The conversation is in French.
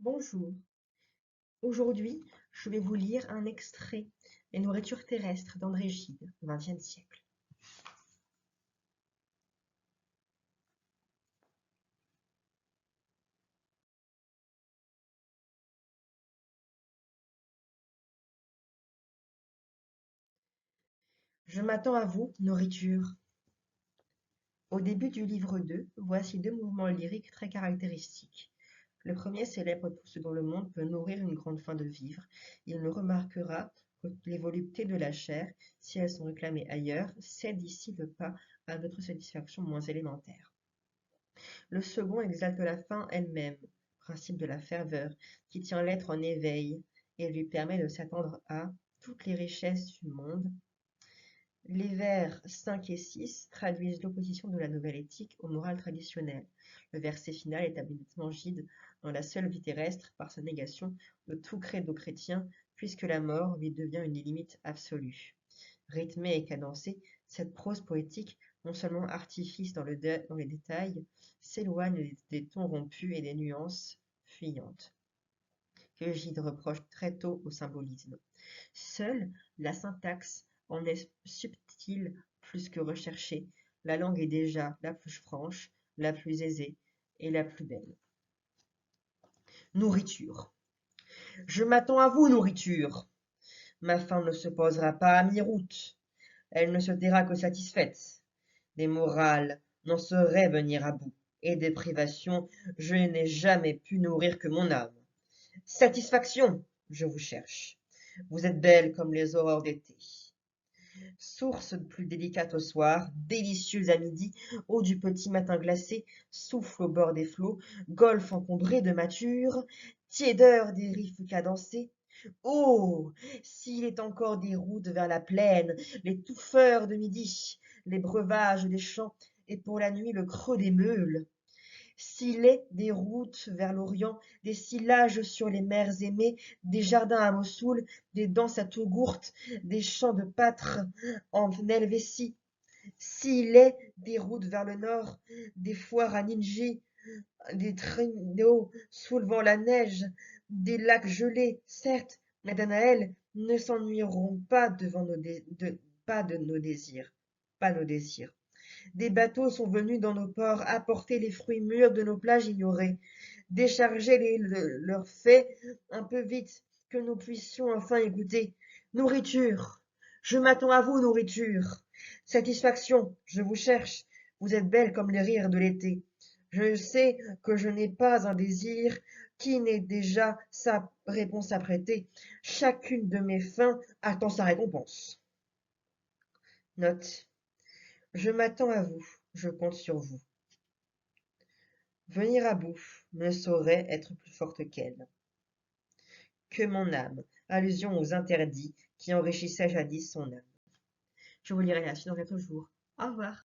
Bonjour, aujourd'hui je vais vous lire un extrait des Nourritures terrestres d'André Gide, XXe siècle. Je m'attends à vous, nourriture. Au début du livre 2, voici deux mouvements lyriques très caractéristiques. Le premier célèbre tout ce dont le monde peut nourrir une grande faim de vivre. Il nous remarquera que les voluptés de la chair, si elles sont réclamées ailleurs, cèdent ici le pas à d'autres satisfactions moins élémentaires. Le second exalte la faim elle-même, principe de la ferveur, qui tient l'être en éveil et lui permet de s'attendre à toutes les richesses du monde. Les vers 5 et 6 traduisent l'opposition de la nouvelle éthique aux morales traditionnelles. Le verset final établit nettement Gide dans la seule vie terrestre par sa négation de tout credo chrétien, puisque la mort lui devient une limite absolue. Rythmée et cadencée, cette prose poétique, non seulement artifice dans les détails, s'éloigne des tons rompus et des nuances fuyantes que Gide reproche très tôt au symbolisme. Seule la syntaxe en est subtile plus que recherchée, la langue est déjà la plus franche, la plus aisée et la plus belle. Nourriture. Je m'attends à vous, nourriture. Ma faim ne se posera pas à mi-route. Elle ne se taira que satisfaite. Des morales n'en sauraient venir à bout, et des privations je n'ai jamais pu nourrir que mon âme. Satisfaction, je vous cherche. Vous êtes belle comme les aurores d'été. Source plus délicate au soir, délicieuse à midi, eau du petit matin glacé, souffle au bord des flots, golfe encombré de mâture, tiédeur des riffs cadencés. Oh, s'il est encore des routes vers la plaine, les touffeurs de midi, les breuvages des champs, et pour la nuit le creux des meules. S'il est des routes vers l'Orient, des sillages sur les mers aimées, des jardins à Mossoul, des danses à Tourgourt, des champs de pâtres en Helvétie. S'il est des routes vers le nord, des foires à Ninji, des traîneaux soulevant la neige, des lacs gelés, certes, les Danaëls ne s'ennuieront pas devant pas de nos désirs, pas nos désirs. Des bateaux sont venus dans nos ports apporter les fruits mûrs de nos plages ignorées, décharger leurs faits un peu vite, que nous puissions enfin écouter. Nourriture, je m'attends à vous, nourriture. Satisfaction, je vous cherche. Vous êtes belle comme les rires de l'été. Je sais que je n'ai pas un désir qui n'ait déjà sa réponse à prêter. Chacune de mes fins attend sa récompense. Note. Je m'attends à vous, je compte sur vous. Venir à bout ne saurait être plus forte qu'elle. Que mon âme, allusion aux interdits qui enrichissaient jadis son âme. Je vous lirai la suite dans quelques jours. Au revoir.